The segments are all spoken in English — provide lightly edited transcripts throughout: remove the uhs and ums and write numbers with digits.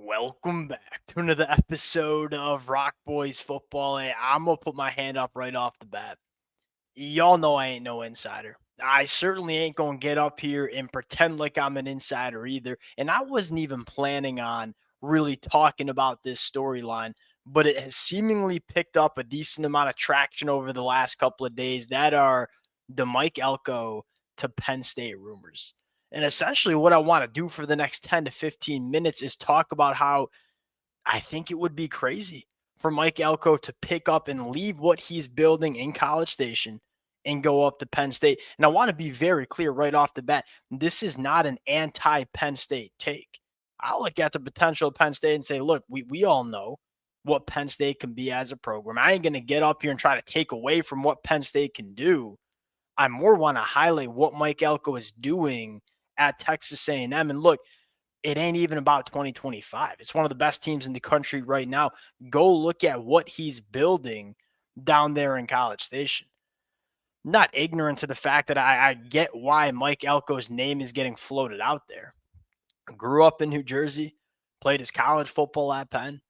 Welcome back to another episode of Rock Boys Football. Hey, I'm going to put my hand up right off the bat. Y'all know I ain't no insider. I certainly ain't going to get up here and pretend like I'm an insider either. And I wasn't even planning on really talking about this storyline, but it has seemingly picked up a decent amount of traction over the last couple of days. That are the Mike Elko to Penn State rumors. And essentially, what I want to do for the next 10 to 15 minutes is talk about how I think it would be crazy for Mike Elko to pick up and leave what he's building in College Station and go up to Penn State. And I want to be very clear right off the bat, this is not an anti-Penn State take. I'll look at the potential of Penn State and say, look, we all know what Penn State can be as a program. I ain't going to get up here and try to take away from what Penn State can do. I more want to highlight what Mike Elko is doing at Texas A&M. And look, it ain't even about 2025. It's one of the best teams in the country right now. Go look at what he's building down there in College Station. Not ignorant to the fact that I get why Mike Elko's name is getting floated out there. Grew up in New Jersey, played his college football at Penn,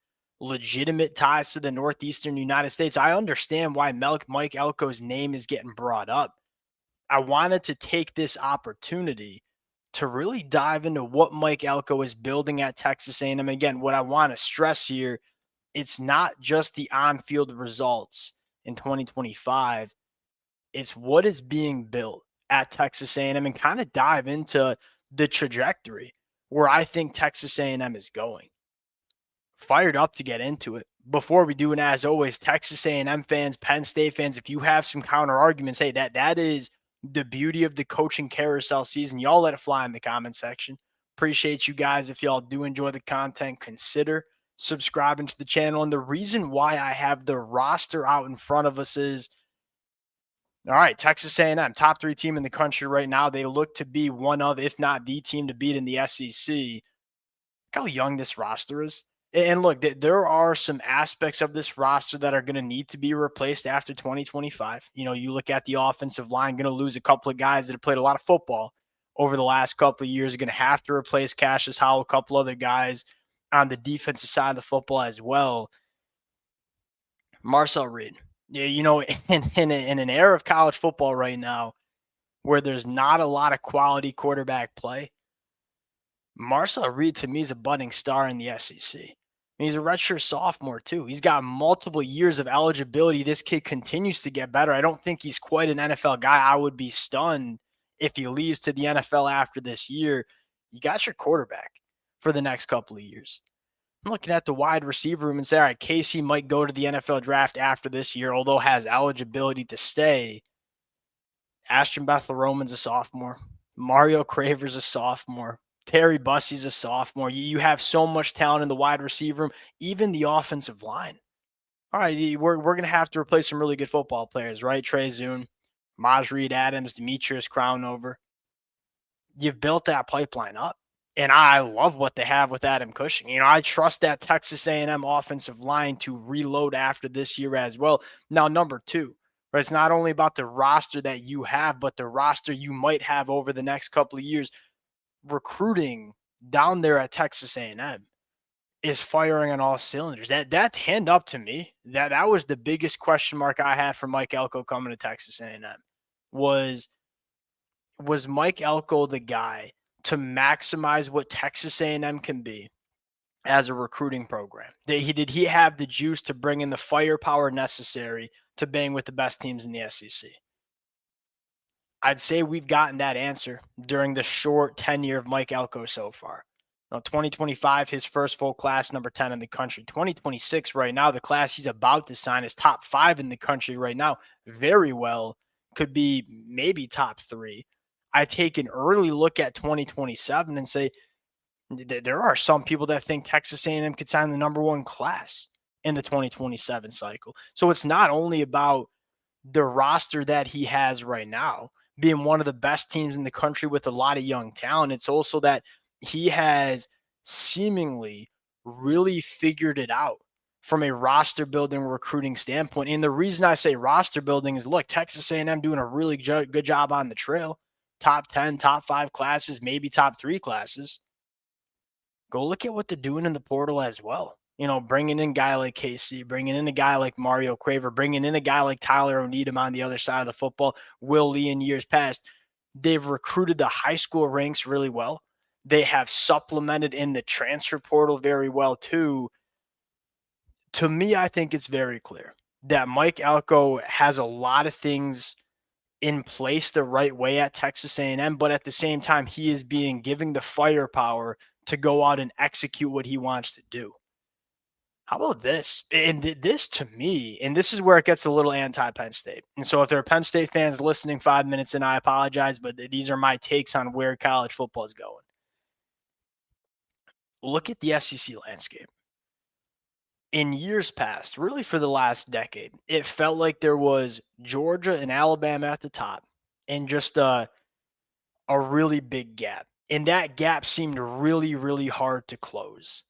legitimate ties to the Northeastern United States. I understand why Mike Elko's name is getting brought up. I wanted to take this opportunity to really dive into what Mike Elko is building at Texas A&M. Again, what I want to stress here, it's not just the on-field results in 2025. It's what is being built at Texas A&M and kind of dive into the trajectory where I think Texas A&M is going. Fired up to get into it. Before we do, and as always, Texas A&M fans, Penn State fans, if you have some counter arguments, hey, that is the beauty of the coaching carousel season. Y'all let it fly in the comment section. Appreciate you guys. If y'all do enjoy the content, consider subscribing to the channel. And the reason why I have the roster out in front of us is, all right, Texas A&M, top 3 team in the country right now. They look to be one of, if not the team to beat in the SEC. Look how young this roster is. And look, there are some aspects of this roster that are going to need to be replaced after 2025. You know, you look at the offensive line, going to lose a couple of guys that have played a lot of football over the last couple of years. Going to have to replace Cassius Howell, a couple other guys on the defensive side of the football as well. Marcel Reed. Yeah, you know, in an era of college football right now where there's not a lot of quality quarterback play, Marcel Reed to me is a budding star in the SEC. He's a redshirt sophomore, too. He's got multiple years of eligibility. This kid continues to get better. I don't think he's quite an NFL guy. I would be stunned if he leaves to the NFL after this year. You got your quarterback for the next couple of years. I'm looking at the wide receiver room and say, all right, Casey might go to the NFL draft after this year, although has eligibility to stay. Ashton Bethel-Roman's a sophomore. Mario Craver's a sophomore. Terry Bussey's a sophomore. You have so much talent in the wide receiver room, even the offensive line. All right, we're going to have to replace some really good football players, right? Trey Zune, Maj Reed Adams, Demetrius Crownover. You've built that pipeline up, and I love what they have with Adam Cushing. You know, I trust that Texas A&M offensive line to reload after this year as well. Now, number 2. Right, it's not only about the roster that you have, but the roster you might have over the next couple of years. Recruiting down there at Texas A&M is firing on all cylinders. That hand up to me, that was the biggest question mark I had for Mike Elko coming to Texas A&M. Was Mike Elko the guy to maximize what Texas A&M can be as a recruiting program? Did he have the juice to bring in the firepower necessary to bang with the best teams in the SEC? I'd say we've gotten that answer during the short tenure of Mike Elko so far. Now, 2025, his first full class, number 10 in the country. 2026 right now, the class he's about to sign is top 5 in the country right now. Very well could be maybe top 3. I take an early look at 2027 and say there are some people that think Texas A&M could sign the number 1 class in the 2027 cycle. So it's not only about the roster that he has right now being one of the best teams in the country with a lot of young talent. It's also that he has seemingly really figured it out from a roster building recruiting standpoint. And the reason I say roster building is, look, Texas A&M doing a really good job on the trail. Top 10, top 5 classes, maybe top 3 classes. Go look at what they're doing in the portal as well. Bringing in a guy like KC, bringing in a guy like Mario Craver, bringing in a guy like Tyler O'Needham on the other side of the football, Will Lee in years past. They've recruited the high school ranks really well. They have supplemented in the transfer portal very well too. To me, I think it's very clear that Mike Elko has a lot of things in place the right way at Texas A&M, but at the same time, he is being given the firepower to go out and execute what he wants to do. How about this? And this to me, and this is where it gets a little anti-Penn State. And so if there are Penn State fans listening 5 minutes in, I apologize, but these are my takes on where college football is going. Look at the SEC landscape. In years past, really for the last decade, it felt like there was Georgia and Alabama at the top and just a really big gap. And that gap seemed really, really hard to close.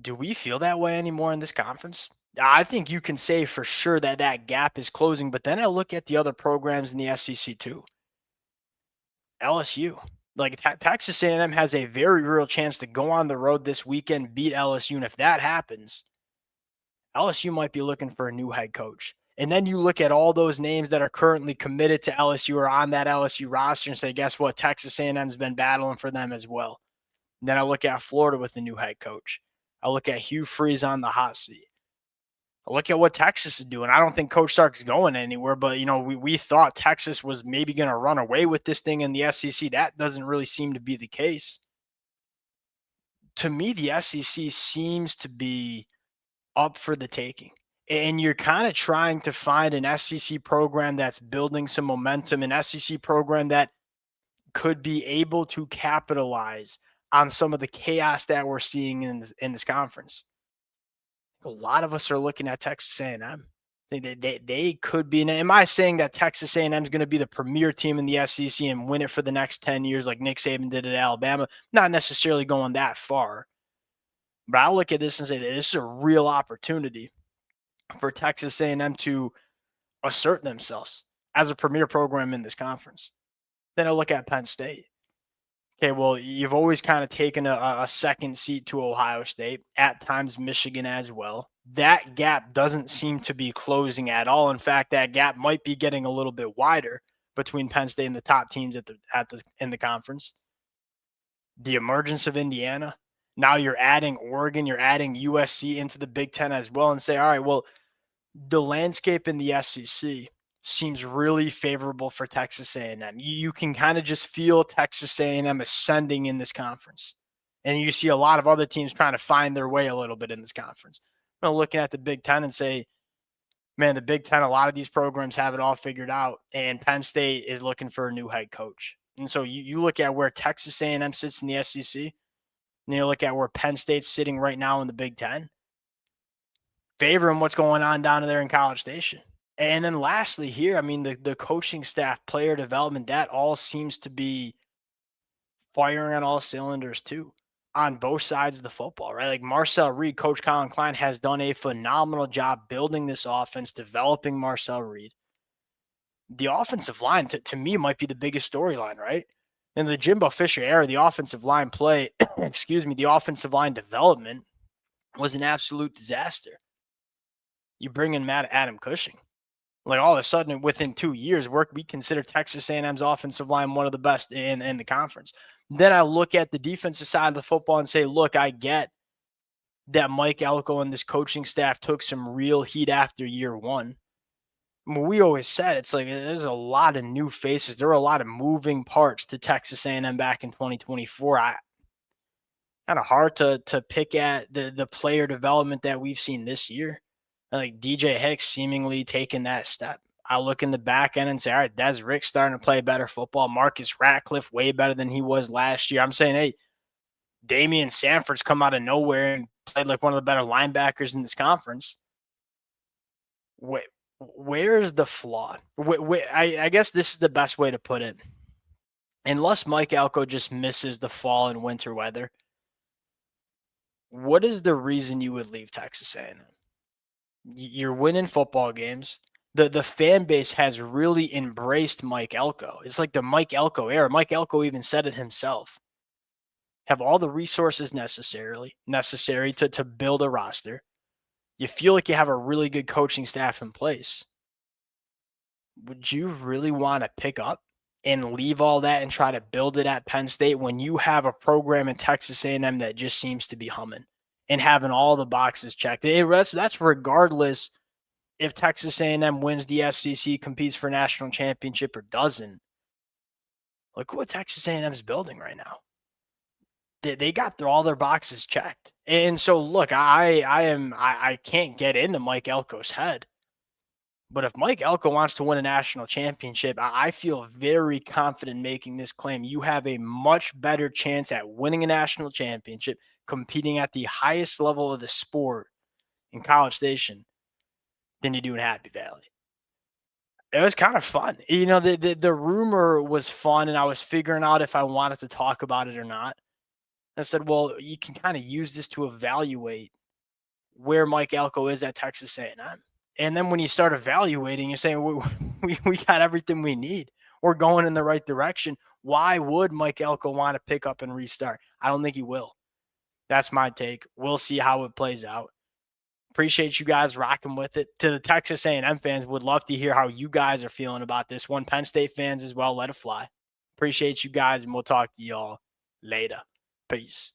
Do we feel that way anymore in this conference? I think you can say for sure that that gap is closing, but then I look at the other programs in the SEC too. LSU. Like Texas A&M has a very real chance to go on the road this weekend, beat LSU, and if that happens, LSU might be looking for a new head coach. And then you look at all those names that are currently committed to LSU or on that LSU roster and say, guess what? Texas A&M's been battling for them as well. And then I look at Florida with the new head coach. I look at Hugh Freeze on the hot seat. I look at what Texas is doing. I don't think Coach Sark's going anywhere, but we thought Texas was maybe going to run away with this thing in the SEC. That doesn't really seem to be the case. To me, the SEC seems to be up for the taking. And you're kind of trying to find an SEC program that's building some momentum, an SEC program that could be able to capitalize on some of the chaos that we're seeing in this conference. A lot of us are looking at Texas A&M. They could be. Am I saying that Texas A&M is going to be the premier team in the SEC and win it for the next 10 years like Nick Saban did at Alabama? Not necessarily going that far. But I look at this and say that this is a real opportunity for Texas A&M to assert themselves as a premier program in this conference. Then I look at Penn State. Okay, well, you've always kind of taken a second seat to Ohio State, at times Michigan as well. That gap doesn't seem to be closing at all. In fact, that gap might be getting a little bit wider between Penn State and the top teams in the conference. The emergence of Indiana. Now you're adding Oregon, you're adding USC into the Big Ten as well, and say, all right, well, the landscape in the SEC seems really favorable for Texas A&M. You can kind of just feel Texas A&M ascending in this conference. And you see a lot of other teams trying to find their way a little bit in this conference. I'm looking at the Big Ten and say, man, the Big Ten, a lot of these programs have it all figured out, and Penn State is looking for a new head coach. And so you look at where Texas A&M sits in the SEC, and you look at where Penn State's sitting right now in the Big Ten, favoring what's going on down there in College Station. And then lastly here, I mean, the coaching staff, player development, that all seems to be firing on all cylinders too on both sides of the football, right? Like Marcel Reed, Coach Colin Klein has done a phenomenal job building this offense, developing Marcel Reed. The offensive line, to me, might be the biggest storyline, right? In the Jimbo Fisher era, the offensive line play, the offensive line development was an absolute disaster. You bring in Adam Cushing. Like all of a sudden, within 2 years, we consider Texas A&M's offensive line one of the best in the conference. Then I look at the defensive side of the football and say, look, I get that Mike Elko and this coaching staff took some real heat after year one. I mean, we always said it's like there's a lot of new faces. There were a lot of moving parts to Texas A&M back in 2024. Kind of hard to pick at the player development that we've seen this year. Like DJ Hicks seemingly taking that step. I look in the back end and say, all right, Des Rick's starting to play better football. Marcus Ratcliffe way better than he was last year. I'm saying, hey, Damian Sanford's come out of nowhere and played like one of the better linebackers in this conference. Where's the flaw? I guess this is the best way to put it. Unless Mike Elko just misses the fall and winter weather, what is the reason you would leave Texas A&M? You're winning football games. The fan base has really embraced Mike Elko. It's like the Mike Elko era. Mike Elko even said it himself. have all the resources necessary to build a roster. You feel like you have a really good coaching staff in place. Would you really want to pick up and leave all that and try to build it at Penn State when you have a program in Texas A&M that just seems to be humming and having all the boxes checked? That's regardless if Texas A&M wins the SEC, competes for a national championship, or doesn't. Look what Texas A&M's building right now. They got all their boxes checked. And so, look, I can't get into Mike Elko's head. But if Mike Elko wants to win a national championship, I feel very confident making this claim. You have a much better chance at winning a national championship, competing at the highest level of the sport in College Station than you do in Happy Valley. It was kind of fun. The rumor was fun, and I was figuring out if I wanted to talk about it or not. I said, well, you can kind of use this to evaluate where Mike Elko is at Texas A&M. And then when you start evaluating, you're saying, we got everything we need. We're going in the right direction. Why would Mike Elko want to pick up and restart? I don't think he will. That's my take. We'll see how it plays out. Appreciate you guys rocking with it. To the Texas A&M fans, would love to hear how you guys are feeling about this one. Penn State fans as well, let it fly. Appreciate you guys, and we'll talk to y'all later. Peace.